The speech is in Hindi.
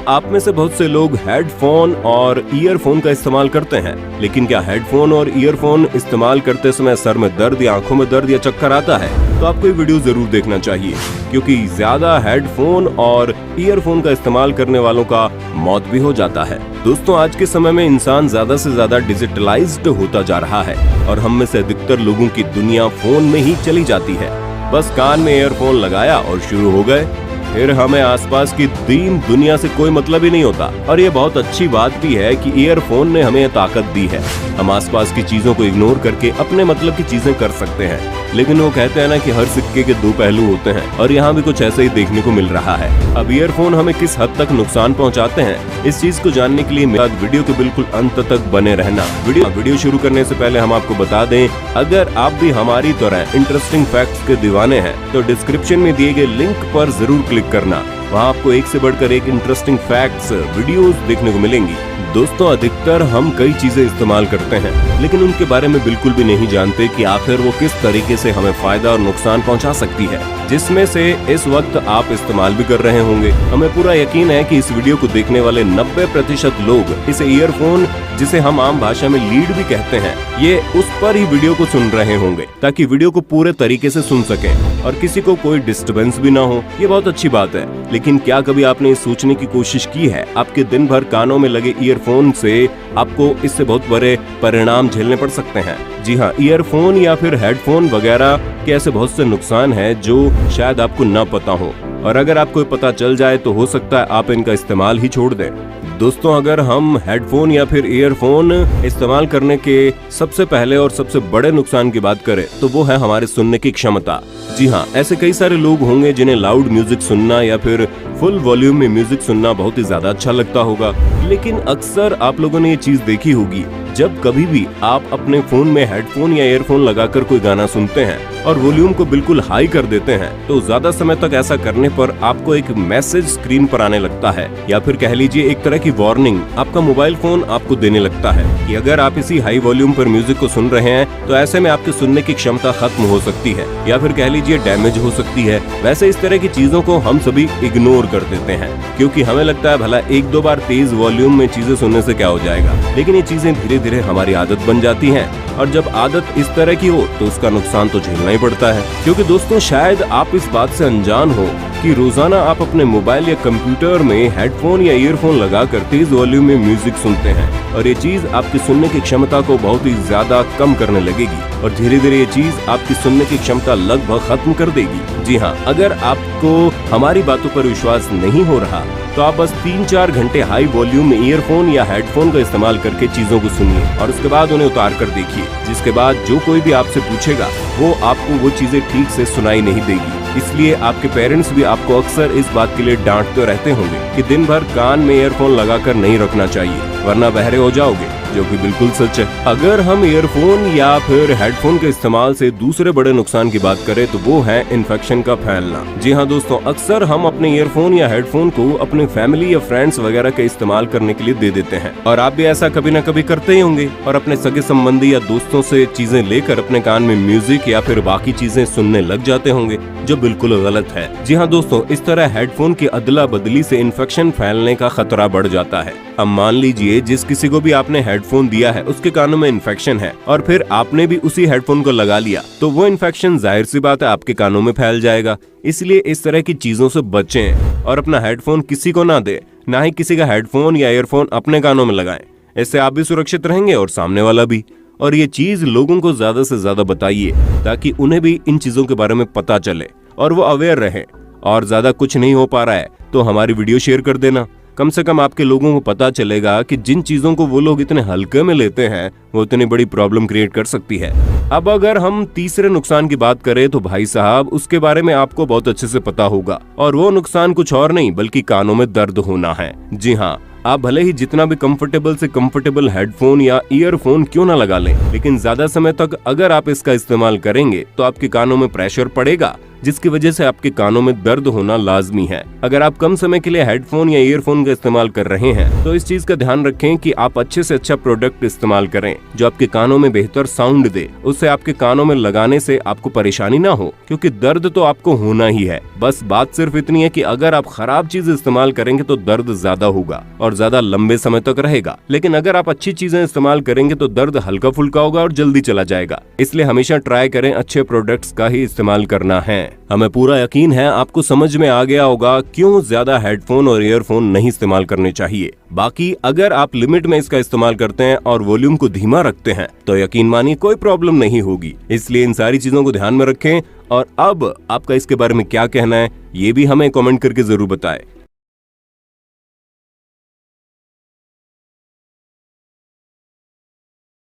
आप में से बहुत से लोग हेडफोन और ईयरफोन का इस्तेमाल करते हैं, लेकिन क्या हेडफोन और ईयरफोन इस्तेमाल करते समय सर में दर्द या आंखों में दर्द या चक्कर आता है? तो आपको ये वीडियो जरूर देखना चाहिए, क्योंकि ज्यादा हेडफोन और ईयरफोन का इस्तेमाल करने वालों का मौत भी हो जाता है। दोस्तों, आज के समय में इंसान ज्यादा से ज्यादा डिजिटलाइज्ड होता जा रहा है और हम में से अधिकतर लोगों की दुनिया फोन में ही चली जाती है। बस कान में ईयरफोन लगाया और शुरू हो गए, फिर हमें आसपास की दीन दुनिया से कोई मतलब ही नहीं होता। और ये बहुत अच्छी बात भी है कि ईयरफोन ने हमें ताकत दी है, हम आसपास की चीजों को इग्नोर करके अपने मतलब की चीजें कर सकते हैं। लेकिन वो कहते हैं ना कि हर सिक्के के दो पहलू होते हैं, और यहाँ भी कुछ ऐसे ही देखने को मिल रहा है। अब ईयरफोन हमें किस हद तक नुकसान पहुँचाते हैं, इस चीज को जानने के लिए मेरे वीडियो के बिल्कुल अंत तक बने रहना। वीडियो शुरू करने से पहले हम आपको बता दें, अगर आप भी हमारी तरह इंटरेस्टिंग फैक्ट्स के दीवाने हैं तो डिस्क्रिप्शन में दिए गए लिंक पर जरूर क्लिक करना। वहाँ आपको एक से बढ़कर एक इंटरेस्टिंग फैक्ट्स वीडियोस देखने को मिलेंगी। दोस्तों, अधिकतर हम कई चीजें इस्तेमाल करते हैं, लेकिन उनके बारे में बिल्कुल भी नहीं जानते कि आखिर वो किस तरीके से हमें फायदा और नुकसान पहुंचा सकती है, जिसमें से इस वक्त आप इस्तेमाल भी कर रहे होंगे। हमें पूरा यकीन है कि इस वीडियो को देखने वाले 90% लोग इसे ईयरफोन, जिसे हम आम भाषा में लीड भी कहते हैं, ये उस पर ही वीडियो को सुन रहे होंगे, ताकि वीडियो को पूरे तरीके से सुन सकें और किसी को कोई डिस्टर्बेंस भी ना हो। ये बहुत अच्छी बात है, लेकिन क्या कभी आपने सोचने की कोशिश की है, आपके दिन भर कानों में लगे ईयरफोन से आपको इससे बहुत बड़े परिणाम झेलने पड़ सकते हैं। जी हाँ, ईयरफोन या फिर हेडफोन वगैरह के ऐसे बहुत से नुकसान हैं जो शायद आपको न पता हो, और अगर आपको पता चल जाए तो हो सकता है आप इनका इस्तेमाल ही छोड़ दें। दोस्तों, अगर हम हेडफोन या फिर ईयरफोन इस्तेमाल करने के सबसे पहले और सबसे बड़े नुकसान की बात करें तो वो है हमारे सुनने की क्षमता। जी हाँ, ऐसे कई सारे लोग होंगे जिन्हें लाउड म्यूजिक सुनना या फिर फुल वॉल्यूम में म्यूजिक सुनना बहुत ही ज्यादा अच्छा लगता होगा, लेकिन अक्सर आप लोगों ने ये चीज देखी होगी, जब कभी भी आप अपने फोन में हेडफोन या ईयरफोन लगाकर कोई गाना सुनते हैं और वॉल्यूम को बिल्कुल हाई कर देते हैं, तो ज्यादा समय तक ऐसा करने पर आपको एक मैसेज स्क्रीन पर आने लगता है, या फिर कह लीजिए एक तरह की वार्निंग आपका मोबाइल फोन आपको देने लगता है कि अगर आप इसी हाई वॉल्यूम पर म्यूजिक को सुन रहे हैं तो ऐसे में आपके सुनने की क्षमता खत्म हो सकती है, या फिर कह लीजिए डैमेज हो सकती है। वैसे इस तरह की चीजों को हम सभी इग्नोर कर देते हैं, क्योंकि हमें लगता है भला एक दो बार तेज वॉल्यूम में चीजें सुनने से क्या हो जाएगा, लेकिन ये चीजें धीरे धीरे हमारी आदत बन जाती हैं, और जब आदत इस तरह की हो तो उसका नुकसान तो झेलना ही पड़ता है। क्योंकि दोस्तों, शायद आप इस बात से अनजान हो कि रोजाना आप अपने मोबाइल या कंप्यूटर में हेडफोन या ईयरफोन लगाकर तेज वॉल्यूम में म्यूजिक सुनते हैं, और ये चीज आपकी सुनने की क्षमता को बहुत ही ज्यादा कम करने लगेगी, और धीरे धीरे ये चीज आपकी सुनने की क्षमता लगभग खत्म कर देगी। जी हाँ, अगर आपको हमारी बातों पर विश्वास नहीं हो रहा तो आप बस 3-4 घंटे हाई वॉल्यूम में ईयरफोन या हेडफोन का इस्तेमाल करके चीजों को सुनिए, और उसके बाद उन्हें उतार कर देखिए, जिसके बाद जो कोई भी आपसे पूछेगा वो आपको वो चीजें ठीक से सुनाई नहीं देगी। इसलिए आपके पेरेंट्स भी आपको अक्सर इस बात के लिए डांटते रहते होंगे कि दिन भर कान में ईयरफोन लगाकर नहीं रखना चाहिए, वरना बहरे हो जाओगे, जो कि बिल्कुल सच है। अगर हम ईयरफोन या फिर हेडफोन के इस्तेमाल से दूसरे बड़े नुकसान की बात करें तो वो है इन्फेक्शन का फैलना। जी हाँ दोस्तों, अक्सर हम अपने ईयरफोन या हेडफोन को अपने फैमिली या फ्रेंड्स वगैरह के इस्तेमाल करने के लिए दे देते हैं, और आप भी ऐसा कभी न कभी करते ही होंगे, और अपने सगे संबंधी या दोस्तों से चीजें लेकर अपने कान में म्यूजिक या फिर बाकी चीजें सुनने लग जाते होंगे, जो बिल्कुल गलत है। जी हाँ दोस्तों, इस तरह हेडफोन की अदला बदली से इन्फेक्शन फैलने का खतरा बढ़ जाता है। अब मान लीजिए जिस किसी को भी आपने हेडफोन दिया है उसके कानों में इन्फेक्शन है, और फिर आपने भी उसी हेडफोन को लगा लिया, तो वो इन्फेक्शन जाहिर सी बात है आपके कानों में फैल जाएगा। इसलिए इस तरह की चीजों से बचें और अपना हेडफोन किसी को ना दे, ना ही किसी का हेडफोन या ईयरफोन अपने कानों में लगाएं। इससे आप भी सुरक्षित रहेंगे और सामने वाला भी। और ये चीज लोगों को ज्यादा से ज्यादा बताइए, ताकि उन्हें भी इन चीजों के बारे में पता चले और वो अवेयर रहे। और ज्यादा कुछ नहीं हो पा रहा है तो हमारी वीडियो शेयर कर देना, कम से कम आपके लोगों को पता चलेगा कि जिन चीजों को वो लोग इतने हल्के में लेते हैं वो इतनी बड़ी प्रॉब्लम क्रिएट कर सकती है। अब अगर हम तीसरे नुकसान की बात करें तो भाई साहब उसके बारे में आपको बहुत अच्छे से पता होगा, और वो नुकसान कुछ और नहीं बल्कि कानों में दर्द होना है। जी हाँ, आप भले ही जितना भी कंफर्टेबल से कंफर्टेबल हेडफोन या ईयरफोन क्यों ना लगा लें, लेकिन ज्यादा समय तक अगर आप इसका इस्तेमाल करेंगे तो आपके कानों में प्रेशर पड़ेगा, जिसकी वजह से आपके कानों में दर्द होना लाजमी है। अगर आप कम समय के लिए हेडफोन या ईयरफोन का इस्तेमाल कर रहे हैं तो इस चीज का ध्यान रखें कि आप अच्छे से अच्छा प्रोडक्ट इस्तेमाल करें जो आपके कानों में बेहतर साउंड दे। उससे आपके कानों में लगाने से आपको परेशानी ना हो, क्योंकि दर्द तो आपको होना ही है। बस बात सिर्फ इतनी है कि अगर आप खराब चीज इस्तेमाल करेंगे तो दर्द ज्यादा होगा और ज्यादा लंबे समय तक रहेगा, लेकिन अगर आप अच्छी चीजें इस्तेमाल करेंगे तो दर्द हल्का फुल्का होगा और जल्दी चला जाएगा। इसलिए हमेशा ट्राई करें अच्छे प्रोडक्ट्स का ही इस्तेमाल करना है। हमें पूरा यकीन है आपको समझ में आ गया होगा क्यों ज्यादा हेडफोन और ईयरफोन नहीं इस्तेमाल करने चाहिए। बाकी अगर आप लिमिट में इसका इस्तेमाल करते हैं और वॉल्यूम को धीमा रखते हैं तो यकीन मानिए कोई प्रॉब्लम नहीं होगी। इसलिए इन सारी चीजों को ध्यान में रखें। और अब आपका इसके बारे में क्या कहना है ये भी हमें कमेंट करके जरूर बताएं।